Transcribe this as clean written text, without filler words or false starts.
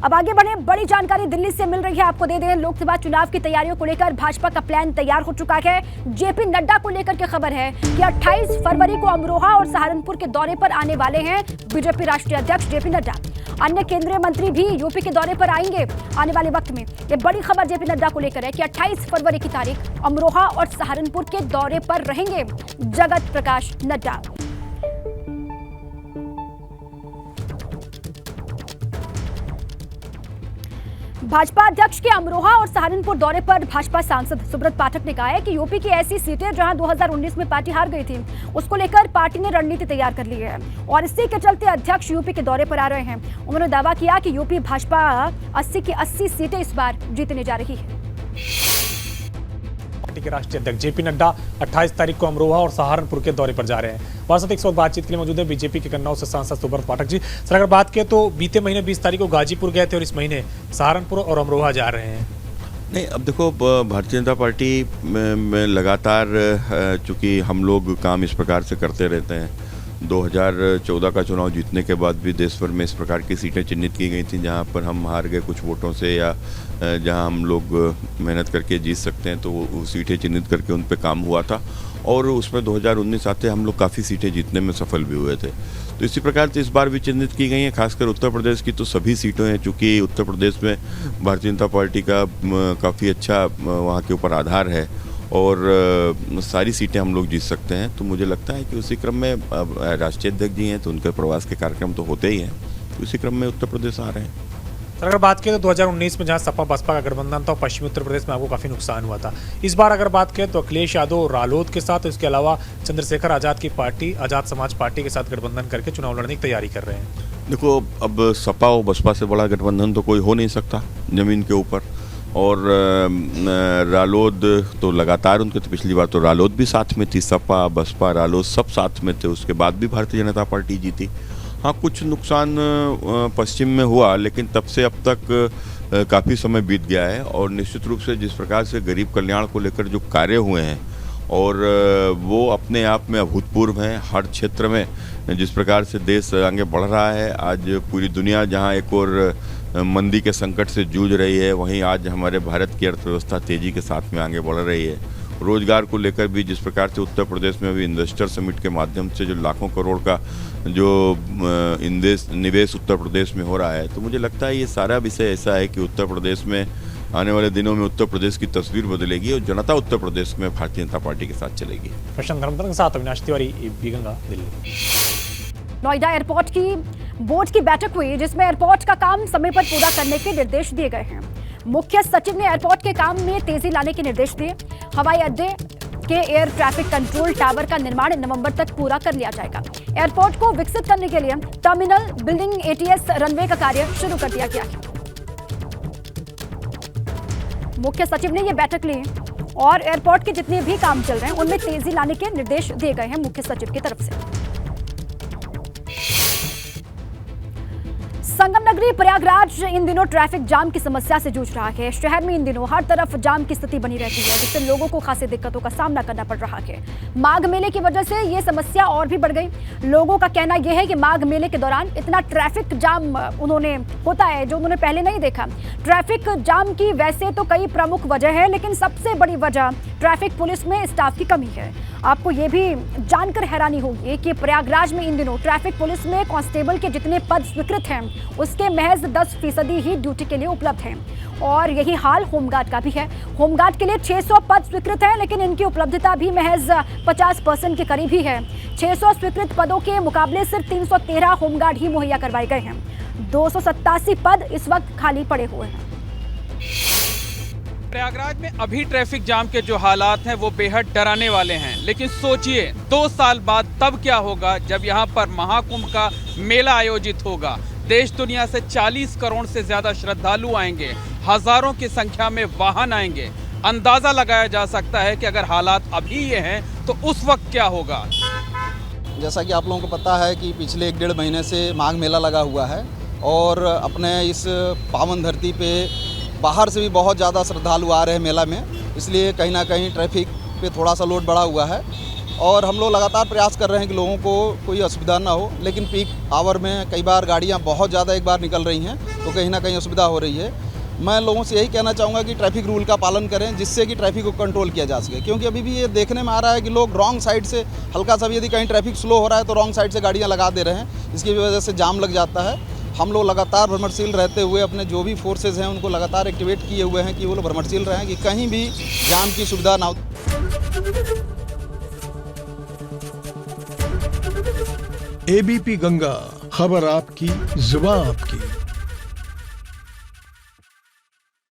अब आगे बढ़े, बड़ी जानकारी दिल्ली से मिल रही है। आपको दे दें, लोकसभा चुनाव की तैयारियों को लेकर भाजपा का प्लान तैयार हो चुका है। जेपी नड्डा को लेकर के खबर है कि 28 फरवरी को अमरोहा और सहारनपुर के दौरे पर आने वाले हैं बीजेपी राष्ट्रीय अध्यक्ष जेपी नड्डा। अन्य केंद्रीय मंत्री भी यूपी के दौरे पर आएंगे आने वाले वक्त में। ये बड़ी खबर जेपी नड्डा को लेकर है कि 28 फरवरी की तारीख अमरोहा और सहारनपुर के दौरे पर रहेंगे जगत प्रकाश नड्डा। भाजपा अध्यक्ष के अमरोहा और सहारनपुर दौरे पर भाजपा सांसद सुब्रत पाठक ने कहा है कि यूपी की ऐसी सीटें जहां 2019 में पार्टी हार गई थी, उसको लेकर पार्टी ने रणनीति तैयार कर ली है और इसी के चलते अध्यक्ष यूपी के दौरे पर आ रहे हैं। उन्होंने दावा किया कि यूपी भाजपा 80 की 80 सीटें इस बार जीतने जा रही है। पार्टी के राष्ट्रीय अध्यक्ष जेपी नड्डा 28 तारीख को अमरोहा और सहारनपुर के दौरे पर जा रहे हैं। हमारे साथ एक वक्त बातचीत के लिए मौजूद है बीजेपी के कन्नौज से सांसद सुब्रत पाठक जी। सर, अगर बात करें तो बीते महीने 20 तारीख को गाजीपुर गए थे और इस महीने सहारनपुर और अमरोहा जा रहे हैं। नहीं, अब देखो, भारतीय जनता पार्टी में लगातार चूंकि हम लोग काम इस प्रकार से करते रहते हैं। 2014 का चुनाव जीतने के बाद भी देश भर में इस प्रकार की सीटें चिन्हित की गई थी जहां पर हम हार गए कुछ वोटों से, या जहां हम लोग मेहनत करके जीत सकते हैं तो वो सीटें चिन्हित करके उन पे काम हुआ था। और उसमें 2019 आते हम लोग काफ़ी सीटें जीतने में सफल भी हुए थे। तो इसी प्रकार से इस बार भी चिन्हित की गई हैं। खासकर उत्तर प्रदेश की तो सभी सीटें हैं, चूँकि उत्तर प्रदेश में भारतीय जनता पार्टी का काफ़ी अच्छा वहाँ के ऊपर आधार है और सारी सीटें हम लोग जीत सकते हैं। तो मुझे लगता है कि उसी क्रम में राष्ट्रीय अध्यक्ष जी हैं तो उनके प्रवास के कार्यक्रम तो होते ही हैं, तो उसी क्रम में उत्तर प्रदेश आ रहे हैं। सर, अगर बात करें तो 2019 में जहां सपा बसपा का गठबंधन था, पश्चिमी उत्तर प्रदेश में आपको काफ़ी नुकसान हुआ था। इस बार अगर बात करें तो अखिलेश यादव रालोद के साथ, इसके अलावा चंद्रशेखर आज़ाद की पार्टी आज़ाद समाज पार्टी के साथ गठबंधन करके चुनाव लड़ने की तैयारी कर रहे हैं। देखो, अब सपा और बसपा से बड़ा गठबंधन तो कोई हो नहीं सकता ज़मीन के ऊपर। और रालोद तो लगातार, उनके तो पिछली बार तो रालोद भी साथ में थी, सपा बसपा रालोद सब साथ में थे, उसके बाद भी भारतीय जनता पार्टी जीती। हाँ, कुछ नुकसान पश्चिम में हुआ, लेकिन तब से अब तक काफ़ी समय बीत गया है। और निश्चित रूप से जिस प्रकार से गरीब कल्याण को लेकर जो कार्य हुए हैं और वो अपने आप में अभूतपूर्व हैं। हर क्षेत्र में जिस प्रकार से देश आगे बढ़ रहा है, आज पूरी दुनिया जहाँ एक और मंदी के संकट से जूझ रही है, वहीं आज हमारे भारत की अर्थव्यवस्था तेज़ी के साथ में आगे बढ़ रही है। रोजगार को लेकर भी जिस प्रकार से उत्तर प्रदेश में अभी इन्वेस्टर समिट के माध्यम से जो लाखों करोड़ का जो निवेश उत्तर प्रदेश में हो रहा है, तो मुझे लगता है ये सारा विषय ऐसा है कि उत्तर प्रदेश में आने वाले दिनों में उत्तर प्रदेश की तस्वीर बदलेगी और जनता उत्तर प्रदेश में भारतीय जनता पार्टी के साथ चलेगी। प्रशांत धर्मधर के साथ अविनाश तिवारी, एबीपी गंगा, दिल्ली। नोएडा एयरपोर्ट की बोर्ड की बैठक हुई जिसमें एयरपोर्ट का काम समय पर पूरा करने के निर्देश दिए गए हैं। मुख्य सचिव ने एयरपोर्ट के काम में तेजी लाने के निर्देश दिए। हवाई अड्डे के एयर ट्रैफिक कंट्रोल टावर का निर्माण नवंबर तक पूरा कर लिया जाएगा। एयरपोर्ट को विकसित करने के लिए टर्मिनल बिल्डिंग एटीएस रनवे का कार्य शुरू कर दिया गया है। मुख्य सचिव ने यह बैठक ली और एयरपोर्ट के जितने भी काम चल रहे हैं उनमें तेजी लाने के निर्देश दिए गए हैं मुख्य सचिव की तरफ से। संगम नगरी प्रयागराज इन दिनों ट्रैफिक जाम की समस्या से जूझ रहा है। शहर में इन दिनों हर तरफ जाम की स्थिति बनी रहती है, जिससे लोगों को खासी दिक्कतों का सामना करना पड़ रहा है। माघ मेले की वजह से ये समस्या और भी बढ़ गई। लोगों का कहना यह है कि माघ मेले के दौरान इतना ट्रैफिक जाम उन्होंने होता है जो उन्होंने पहले नहीं देखा। ट्रैफिक जाम की वैसे तो कई प्रमुख वजह है, लेकिन सबसे बड़ी वजह ट्रैफिक पुलिस में स्टाफ की कमी है। आपको ये भी जानकर हैरानी होगी कि प्रयागराज में इन दिनों ट्रैफिक पुलिस में कांस्टेबल के जितने पद स्वीकृत हैं उसके महज 10% ही ड्यूटी के लिए उपलब्ध हैं। और यही हाल होमगार्ड का भी है। होमगार्ड के लिए 600 पद स्वीकृत हैं, लेकिन इनकी उपलब्धता भी महज 50% के करीब ही है। 600 स्वीकृत पदों के मुकाबले सिर्फ 313 होमगार्ड ही मुहैया करवाए गए हैं। 287 पद इस वक्त खाली पड़े हुए हैं। प्रयागराज में अभी ट्रैफिक जाम के जो हालात हैं वो बेहद डराने वाले हैं, लेकिन सोचिए 2 साल बाद तब क्या होगा जब यहाँ पर महाकुंभ का मेला आयोजित होगा। देश दुनिया से 40 करोड़ से ज्यादा श्रद्धालु आएंगे, हजारों की संख्या में वाहन आएंगे। अंदाजा लगाया जा सकता है कि अगर हालात अभी ये हैं तो उस वक्त क्या होगा। जैसा कि आप लोगों को पता है कि पिछले 1-1.5 महीने से माघ मेला लगा हुआ है और अपने इस पावन धरती पे बाहर से भी बहुत ज़्यादा श्रद्धालु आ रहे हैं मेला में, इसलिए कहीं ना कहीं ट्रैफिक पे थोड़ा सा लोड बढ़ा हुआ है। और हम लोग लगातार प्रयास कर रहे हैं कि लोगों को कोई असुविधा ना हो, लेकिन पीक आवर में कई बार गाड़ियां बहुत ज़्यादा एक बार निकल रही हैं तो कहीं ना कहीं असुविधा हो रही है। मैं लोगों से यही कहना चाहूँगा कि ट्रैफिक रूल का पालन करें, जिससे कि ट्रैफिक को कंट्रोल किया जा सके, क्योंकि अभी भी ये देखने में आ रहा है कि लोग रॉन्ग साइड से हल्का सा भी यदि कहीं ट्रैफिक स्लो हो रहा है तो रॉन्ग साइड से गाड़ियाँ लगा दे रहे हैं, इसकी वजह से जाम लग जाता है। हम लोग लगातार भ्रमणशील रहते हुए अपने जो भी फोर्सेज हैं उनको लगातार एक्टिवेट किए हुए हैं कि वो लोग भ्रमणशील रहें कि कहीं भी जाम की सुविधा ना हो। एबीपी गंगा, खबर आपकी, जुबान आपकी।